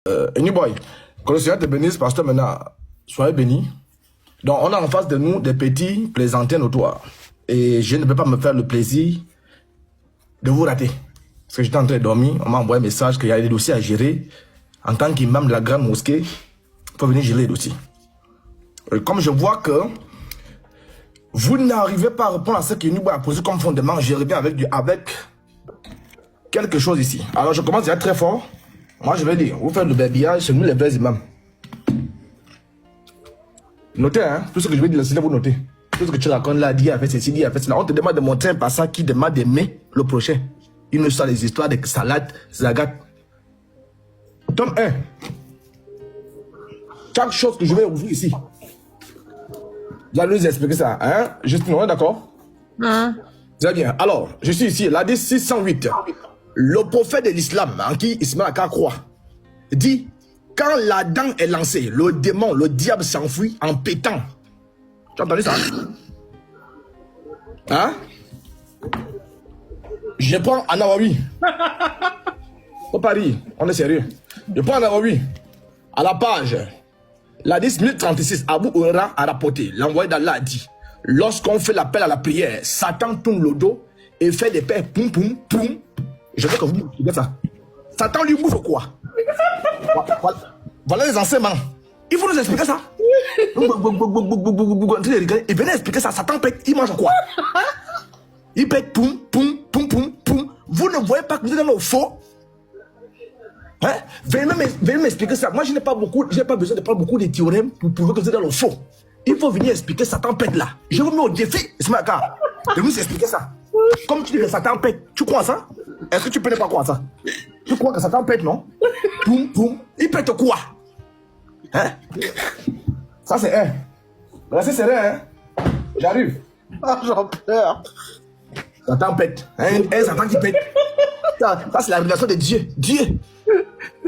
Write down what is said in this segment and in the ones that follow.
Anyboy, que le Seigneur te bénisse, pasteur, maintenant, soyez bénis. Donc, on a en face de nous des petits plaisantins notoires. Et je ne peux pas me faire le plaisir de vous rater. Parce que j'étais en train de dormir, on m'a envoyé un message qu'il y a des dossiers à gérer. En tant qu'imam de la grande mosquée, il faut venir gérer les dossiers. Et comme je vois que vous n'arrivez pas à répondre à ce que Anyboy a posé comme fondement, je reviens avec quelque chose ici. Alors, je commence déjà très fort. Moi, je vais dire, vous faites le babillage, c'est nous les vrais imams. Notez, hein, tout ce que je vais dire, c'est là, vous notez. Tout ce que tu racontes là, dit, a fait ceci, dit, a fait cela. On te demande de montrer un passant qui demande d'aimer le prochain. Il ne sort les histoires de salade, zagat. Tome 1. Chaque chose que je vais ouvrir ici. Vous allez nous expliquer ça, hein? Justine, on est d'accord? Très bien. Alors, je suis ici, l'Hadith 608. Le prophète de l'islam, en qui Ismaël croit, dit, quand la dent est lancée, le démon, le diable s'enfuit en pétant. Tu as entendu ça? Hein? Je prends un Nawawi. Au Paris, on est sérieux. Je prends un Nawawi. À la page, l'Hadith 1036, Abu Huraira a rapporté, l'envoyé d'Allah a dit, lorsqu'on fait l'appel à la prière, Satan tourne le dos et fait des paix, poum, poum, poum. Je veux que vous m'expliquiez ça. Satan lui bouffe quoi? Voilà les enseignements. Il faut nous expliquer ça. Il venait expliquer ça. Satan pète, il mange quoi? Il pète, poum, poum, poum, poum, poum. Vous ne voyez pas que vous êtes dans le faux? Hein? Venez m'expliquer ça. Moi, je n'ai pas besoin de prendre beaucoup de théorèmes pour prouver que vous êtes dans le faux. Il faut venir expliquer Satan pète là. Je vous mets au défi, Ismaël, de nous expliquer ça. Comme tu dis que Satan pète, tu crois ça? Est-ce que tu peux ne pas croire ça? Tu crois que Satan pète, non? Poum, poum. Il pète quoi? Hein? Ça, c'est un. Restez serré, hein? J'arrive. Ah, j'en peur. Satan pète. Un Satan qui pète. Ça c'est la révélation de Dieu.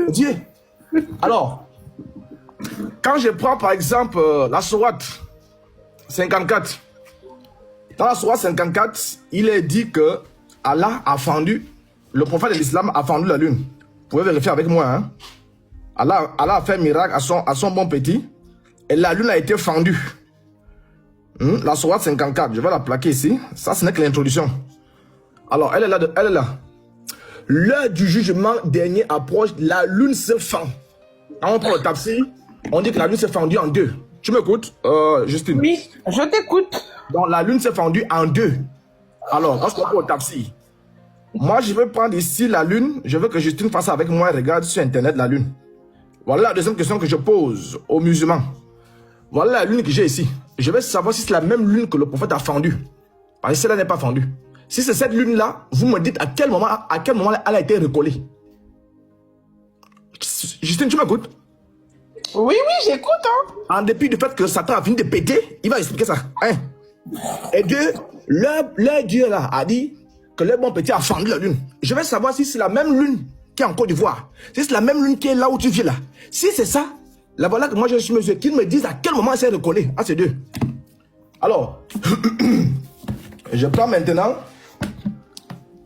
Dieu. Alors, quand je prends par exemple la Sourate 54, dans la Sourate 54, il est dit que Allah a fendu, le prophète de l'islam a fendu la lune. Vous pouvez vérifier avec moi. Hein? Allah a fait un miracle à son bon petit et la lune a été fendue. La Sourate 54, je vais la plaquer ici. Ça, ce n'est que l'introduction. Alors, elle est là. Elle est là. L'heure du jugement dernier approche, la lune se fend. Quand on prend le tafsir, on dit que la lune s'est fendue en deux. Tu m'écoutes, Justine? Oui, je t'écoute. Donc, la lune s'est fendue en deux. Alors, on se prend le tafsir. Moi, je vais prendre ici la lune. Je veux que Justine fasse avec moi et regarde sur Internet la lune. Voilà la deuxième question que je pose aux musulmans. Voilà la lune que j'ai ici. Je vais savoir si c'est la même lune que le prophète a fendue. Parce que celle-là n'est pas fendue. Si c'est cette lune-là, vous me dites à quel moment elle a été recollée. Justine, tu m'écoutes? Oui, j'écoute. Hein. En dépit du fait que Satan a fini de péter, il va expliquer ça. Un. Et deux, leur Dieu là a dit que le bon petit a fendu la lune. Je vais savoir si c'est la même lune qui est en Côte d'Ivoire. Si c'est la même lune qui est là où tu vis là. Si c'est ça, là voilà que moi je suis monsieur, qu'ils me disent à quel moment elle s'est recollée. Ah, c'est deux. Alors, je prends maintenant.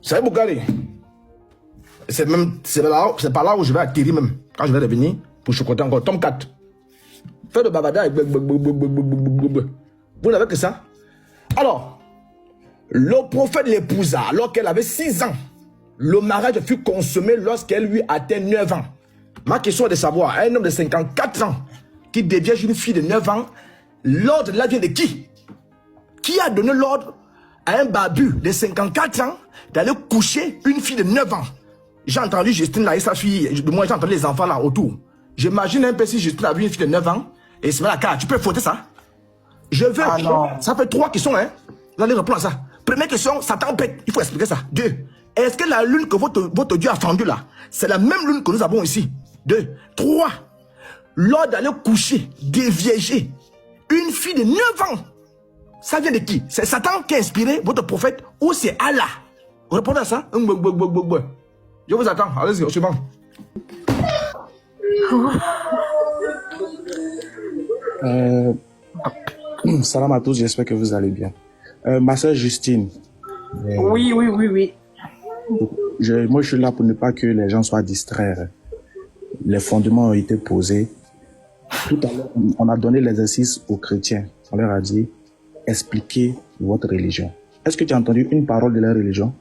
C'est Bougari. C'est par là où je vais atterrir même. Quand je vais revenir pour chocoter encore. Tome 4. Fais le babada. Vous n'avez que ça. Alors, le prophète l'épousa alors qu'elle avait 6 ans. Le mariage fut consommé lorsqu'elle lui atteint 9 ans. Ma question est de savoir, un homme de 54 ans qui devient une fille de 9 ans, l'ordre là vient de qui? Qui a donné l'ordre à un babu de 54 ans d'aller coucher une fille de 9 ans? J'ai entendu Justine là et sa fille, moi j'ai entendu les enfants là autour. J'imagine un peu si Justine a vu une fille de 9 ans et c'est la carte, tu peux fauter ça? Je veux, ça fait 3 questions, hein? Vous allez répondre à ça. Première question, Satan pète, il faut expliquer ça. 2, est-ce que la lune que votre Dieu a fendue là, c'est la même lune que nous avons ici? 2, 3, l'ordre d'aller coucher, dévierger une fille de 9 ans. Ça vient de qui? C'est Satan qui a inspiré votre prophète ou c'est Allah? Répondez à ça. Je vous attends. Allez-y, au suivant. Salam à tous, j'espère que vous allez bien. Ma soeur Justine. Oui. Moi, je suis là pour ne pas que les gens soient distraits. les fondements ont été posés. Tout à l'heure, on a donné l'exercice aux chrétiens. On leur a dit, expliquez votre religion. Est-ce que tu as entendu une parole de leur religion?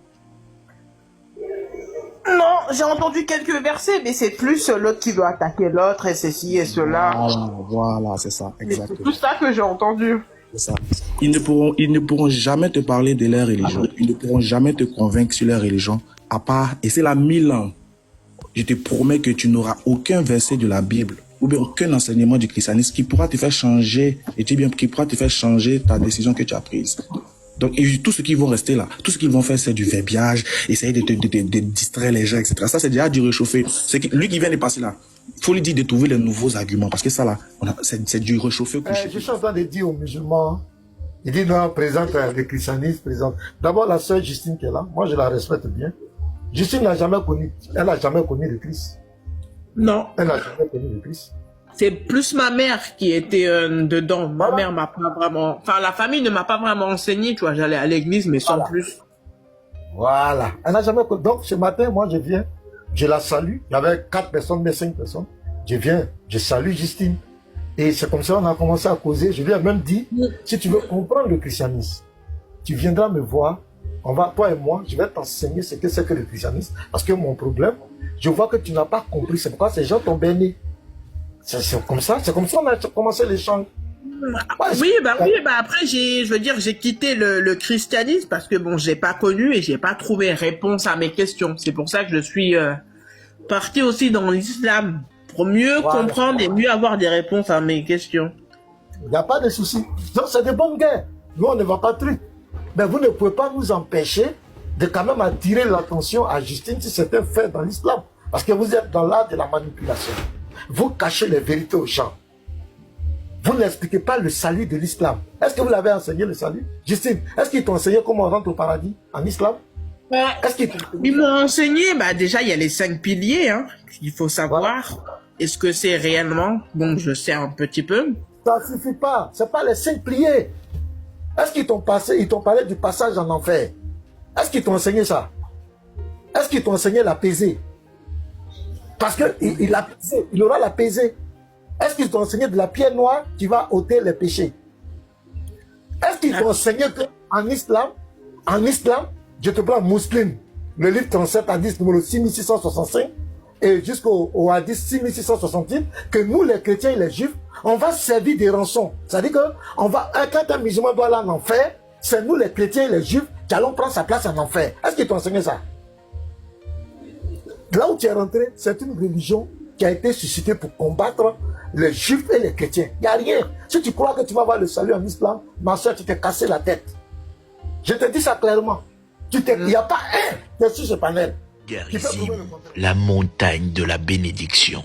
Non, j'ai entendu quelques versets, mais c'est plus l'autre qui doit attaquer l'autre et ceci et cela. Voilà, c'est ça, C'est exactement. tout ça que j'ai entendu. C'est ça. Ils ne pourront jamais te parler de leur religion. Ils ne pourront jamais te convaincre sur leur religion, à part, et c'est là 1000 ans. Je te promets que tu n'auras aucun verset de la Bible ou bien aucun enseignement du christianisme qui pourra te faire changer, et bien, qui pourra te faire changer ta décision que tu as prise. Donc, et tout ce qui vont rester là, tout ce qu'ils vont faire, c'est du verbiage, essayer de distraire les gens, etc. Ça, c'est déjà du réchauffé. C'est lui qui vient de passer là. Il faut lui dire de trouver les nouveaux arguments, parce que ça là, c'est du réchauffé. Je suis en train de dire aux musulmans, il dit non, présente le christianisme, présente. D'abord, la sœur Justine qui est là, moi je la respecte bien. Justine n'a jamais connu, elle n'a jamais connu le Christ. Non. Elle n'a jamais connu le Christ. C'est plus ma mère qui était dedans. Ma mère m'a pas vraiment... Enfin, la famille ne m'a pas vraiment enseigné, tu vois. J'allais à l'église, mais sans plus. Voilà. Elle n'a jamais connu. Donc, ce matin, moi, je viens, je la salue. Il y avait 4 personnes, mais 5 personnes. Je viens, je salue Justine. Et c'est comme ça qu'on a commencé à causer. Je lui ai même dit, si tu veux comprendre le christianisme, tu viendras me voir. On va, toi et moi, je vais t'enseigner ce que c'est que le christianisme. Parce que mon problème, je vois que tu n'as pas compris. C'est pourquoi ces gens t'ont béni. C'est comme ça on a commencé l'échange. Oui, après j'ai quitté le christianisme parce que bon, j'ai pas connu et j'ai pas trouvé réponse à mes questions. C'est pour ça que je suis parti aussi dans l'islam pour mieux comprendre et mieux avoir des réponses à mes questions. Il n'y a pas de souci. Donc c'est de bonnes guerres. Nous on ne va pas truc. Mais vous ne pouvez pas nous empêcher de quand même attirer l'attention à Justine si c'est un fait dans l'islam. Parce que vous êtes dans l'art de la manipulation. Vous cachez les vérités aux gens. Vous n'expliquez pas le salut de l'islam. Est-ce que vous l'avez enseigné le salut? Justine, est-ce qu'ils t'ont enseigné comment on rentre au paradis en islam? Est-ce qu'ils m'ont enseigné, déjà il y a les 5 piliers, hein, qu'il faut savoir. Est-ce que c'est réellement? Bon, je sais un petit peu. Ça ne suffit pas. C'est pas les 5 piliers. Est-ce qu'ils t'ont parlé du passage en enfer? Est-ce qu'ils t'ont enseigné ça? Est-ce qu'ils t'ont enseigné l'apaiser? Parce qu'il aura l'apaiser. Est-ce qu'ils t'ont enseigné de la pierre noire qui va ôter les péchés? Est-ce qu'ils t'ont enseigné qu'en islam, je te prends Muslim, le livre 37 hadith numéro 6665 et jusqu'au hadith 6668, que nous les chrétiens et les juifs, on va servir des rançons. C'est-à-dire que quand un musulman doit aller en enfer, c'est nous les chrétiens et les juifs qui allons prendre sa place en enfer. Est-ce qu'ils t'ont enseigné ça? Là où tu es rentré, c'est une religion qui a été suscitée pour combattre les juifs et les chrétiens. Il n'y a rien. Si tu crois que tu vas avoir le salut en islam, ma soeur, tu t'es cassé la tête. Je te dis ça clairement. Il n'y a pas un sur ce panel. Garizim, la montagne de la bénédiction.